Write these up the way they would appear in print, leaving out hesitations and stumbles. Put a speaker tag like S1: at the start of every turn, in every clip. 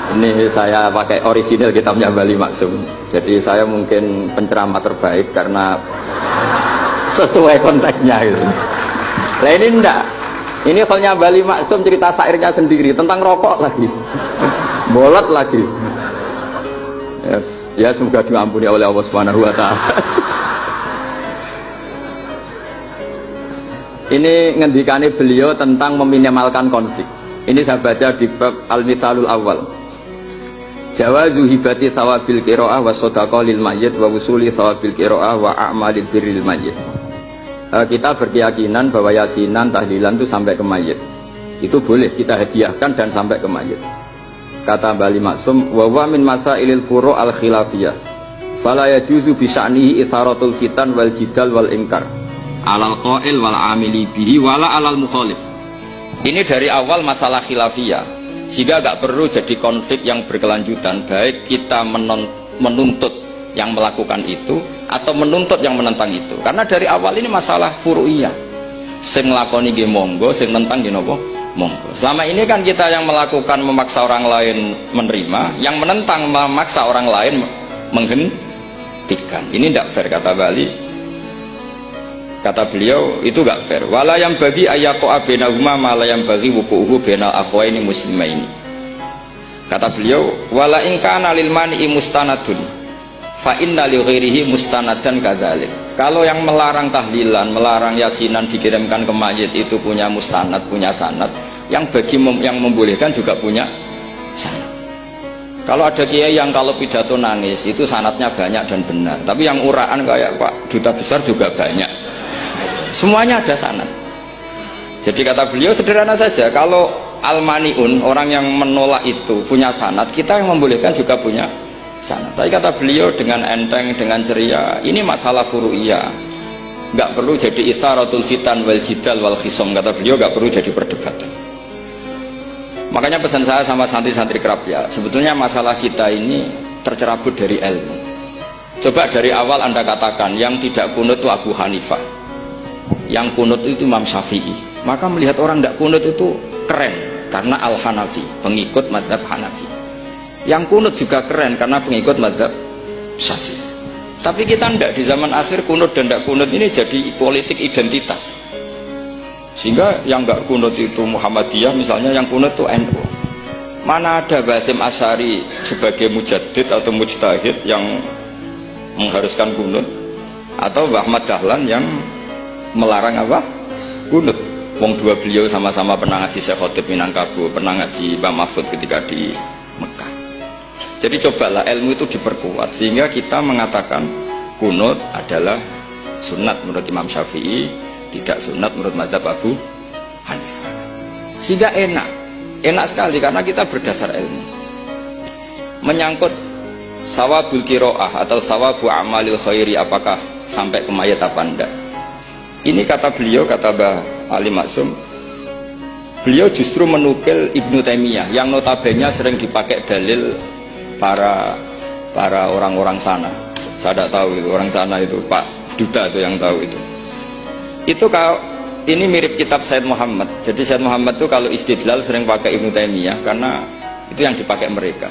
S1: Ini saya pakai orisinil kitabnya Bali Maksum. Jadi saya mungkin penceramah terbaik karena sesuai konteksnya gitu. Nah ini enggak. Ini halnya Bali Maksum, cerita syairnya sendiri tentang rokok lagi. Bolot lagi. Yes. Ya semoga diampuni oleh Allah Subhanahu wa taala. Ini ngendikane beliau tentang meminimalkan konflik. Ini saya baca di bab Al-Mithalul Awal. Jawazu hibati thawabil qiraah wa shadaqah lil mayyit wa wusuli thawabil qiraah wa a'malil birril mayyit. Kita berkeyakinan bahwa yasinan, tahlilan itu sampai ke mayit. Itu boleh kita hadiahkan dan sampai ke mayit. Kata Bali Maksum, wa wa min masailil furu' al khilafiyah. Fala yajuzu bi sya'nihi itharatul fitan wal jidal wal ingkar. Alal qail wal amili bihi wala alal mukhalif. Ini dari awal masalah khilafiyah, sehingga gak perlu jadi konflik yang berkelanjutan, baik kita menuntut yang melakukan itu atau menuntut yang menentang itu. Karena dari awal ini masalah furu'iyah. Sing nglakoni nggih monggo, sing nentang nggih napa? Monggo. Selama ini kan kita yang melakukan memaksa orang lain menerima, yang menentang memaksa orang lain menghentikan. Ini tidak fair kata Bali. Kata beliau itu gak fair. Wala yang bagi ayaqa bainahuma ma la yang bagi wuqu'uhu bainal akhwaini muslimaini. Kata beliau, wala in kana lil mani'i mustanadun fa inna li ghairihi mustanadan kadzalik. Kalau yang melarang tahlilan, melarang yasinan dikirimkan ke mayit itu punya mustanad, punya sanad, yang bagi yang membolehkan juga punya sanad. Kalau ada kiai yang kalau pidato nangis itu sanadnya banyak dan benar, tapi yang uraan kayak Pak Duta Besar juga banyak. Semuanya ada sanad. Jadi kata beliau sederhana saja, kalau al-mani'un, orang yang menolak itu punya sanad, kita yang membolehkan juga punya sanad. Tapi kata beliau dengan enteng, dengan ceria, ini masalah furu'iyah, nggak perlu jadi itharatul fitan wal jidal wal khisom. Kata beliau nggak perlu jadi perdebatan. Makanya pesan saya sama santri-santri kerap ya, sebetulnya masalah kita ini tercerabut dari ilmu. Coba dari awal Anda katakan yang tidak kunut itu Abu Hanifah, yang kunut itu Imam Syafi'i, maka melihat orang tidak kunut itu keren karena Al-Hanafi, pengikut mazhab Hanafi. Yang kunut juga keren karena pengikut mazhab Syafi'i. Tapi kita tidak, di zaman akhir kunut dan tidak kunut ini jadi politik identitas, sehingga yang nggak kunut itu Muhammadiyah misalnya, yang kunut itu NU. Mana ada Basim Asy'ari sebagai mujaddid atau mujtahid yang mengharuskan kunut, atau Ahmad Dahlan yang melarang apa? Kunut. Wong dua beliau sama-sama pernah ngaji Syekh Khotib Minangkabau, pernah ngaji Mbah Mahfud ketika di Mekah. Jadi cobalah ilmu itu diperkuat sehingga kita mengatakan kunut adalah sunat menurut Imam Syafi'i, tidak sunat menurut mazhab Abu Hanifah. Sehingga enak sekali karena kita berdasar ilmu. Menyangkut sawabul qiraah atau sawabu amalil khairi, apakah sampai ke mayat apa enggak? Ini kata beliau, kata Mbah Ali Maksum, beliau justru menukil Ibnu Taimiyah yang notabene sering dipakai dalil para orang-orang sana. Saya tidak tahu itu orang sana itu, Pak Duta itu yang tahu itu. Itu kalau ini mirip kitab Said Muhammad. Jadi Said Muhammad itu kalau istidlal sering pakai Ibnu Taimiyah karena itu yang dipakai mereka.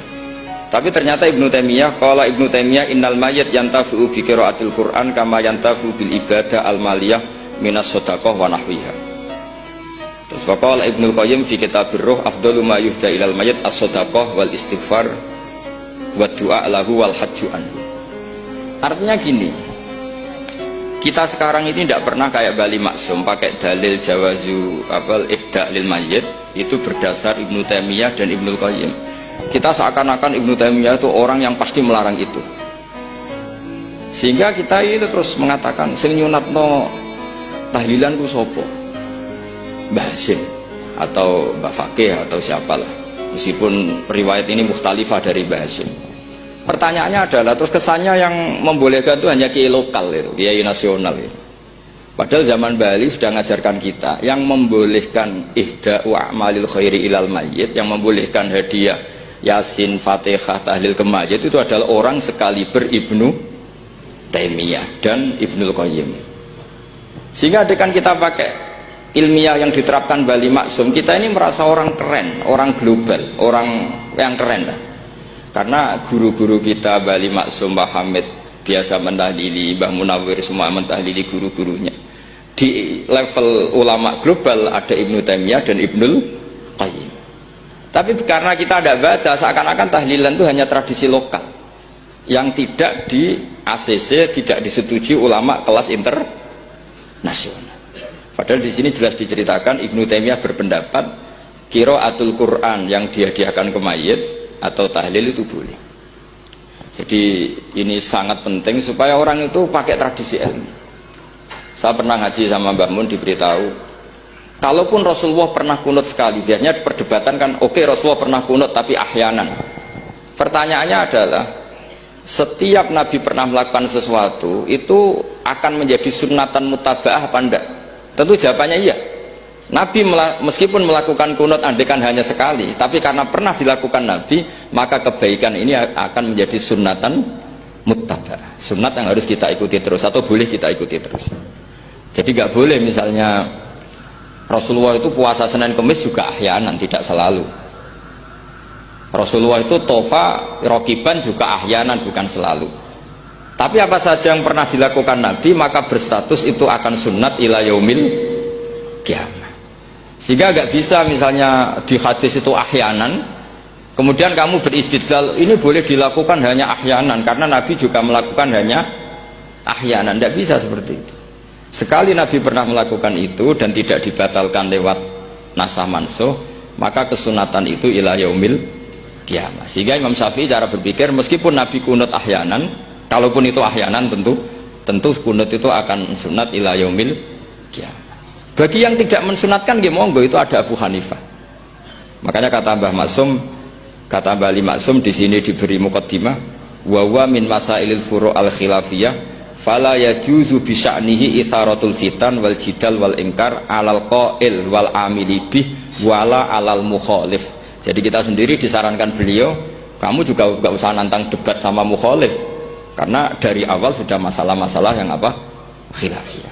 S1: Tapi ternyata Ibnu Taimiyah, qala Ibnu Taimiyah innal mayyit yantafi'u bi qiraatil Qur'an kama yantafi'u bil ibadah al maliyah minas shadaqah wa nahwiha. Terus qala Ibnu Qayyim fi kitabir ruh afdalu ma yuhda ilal mayyit as-shadaqah wal istighfar wa du'a lahu wal hajju anhu. Artinya gini, kita sekarang ini tidak pernah kayak Bali Maksum pakai dalil jawazu ihda lil mayyit itu berdasar Ibnu Taimiyah dan Ibnu Qayyim. Kita seakan-akan Ibnu Taimiyah itu orang yang pasti melarang itu, sehingga kita itu terus mengatakan sing nyunatno tahlilan ku sopo, Mbah Hasim atau Mbah Fakih atau siapalah, meskipun riwayat ini mukhtalifah dari Mbah Hasim. Pertanyaannya adalah terus kesannya yang membolehkan itu hanya kiai lokal itu, kiai nasional itu. Padahal zaman Bali sudah mengajarkan kita yang membolehkan ihda'u a'malil khairi ilal mayyit, yang membolehkan hadiah Yasin, Fatihah, tahlil ke mayit itu adalah orang sekaliber Ibnu Taimiyah dan Ibnu Qayyim. Sehingga dengan kita pakai ilmiah yang diterapkan Bali Maksum, kita ini merasa orang keren, orang global, orang yang keren lah. Karena guru-guru kita Bali Maksum, Mbah Hamid biasa mentahlili, Mbah Munawir semua mentahlili guru-gurunya. Di level ulama global ada Ibnu Taimiyah dan Ibnul Qayyim. Tapi karena kita tidak baca, seakan-akan tahlilan itu hanya tradisi lokal yang tidak di ACC, tidak disetujui ulama kelas internasional. Padahal di sini jelas diceritakan Ibnu Taimiyah berpendapat qiraatul Quran yang dihadiahkan ke mayit atau tahlil itu boleh. Jadi ini sangat penting supaya orang itu pakai tradisi ilmu. Saya pernah ngaji sama Mbak Mun, diberitahu kalaupun Rasulullah pernah kunut sekali, biasanya perdebatan kan oke, Rasulullah pernah kunut tapi ahyanan. Pertanyaannya adalah setiap Nabi pernah melakukan sesuatu itu akan menjadi sunnatan mutaba'ah apa enggak? Tentu jawabannya iya. Nabi meskipun melakukan kunut andaikan hanya sekali, tapi karena pernah dilakukan Nabi, maka kebaikan ini akan menjadi sunnatan muttaba, sunnat yang harus kita ikuti terus atau boleh kita ikuti terus. Jadi nggak boleh misalnya Rasulullah itu puasa Senin Kemis juga ahyanan, tidak selalu. Rasulullah itu tofa rokiban juga ahyanan, bukan selalu. Tapi apa saja yang pernah dilakukan Nabi maka berstatus itu akan sunnat ila yaumil qiyamah. Sehingga nggak bisa misalnya di hadis itu ahyanan, kemudian kamu beristidlal ini boleh dilakukan hanya ahyanan karena Nabi juga melakukan hanya ahyanan. Tidak bisa seperti itu. Sekali Nabi pernah melakukan itu dan tidak dibatalkan lewat nasah mansuh, maka kesunatan itu ila yaumil qiyamah. Sehingga Imam Syafi'i cara berpikir meskipun Nabi kunut ahyanan, kalaupun itu ahyanan tentu kunut itu akan sunat ila yaumil qiyamah. Bagi yang tidak mensunatkan monggo, itu ada Abu Hanifah. Makanya kata Mbah Maksum, kata Mbah Ali Maksum di sini diberi muqaddimah, wa wa min masailil furu' al khilafiyah fala yajuzu bi sya'nihi itharatul fitan wal jidal wal ingkar alal qail wal amili bih wala alal mukhalif. Jadi kita sendiri disarankan beliau, kamu juga gak usah nantang debat sama mukhalif karena dari awal sudah masalah-masalah yang apa? Khilafiyah.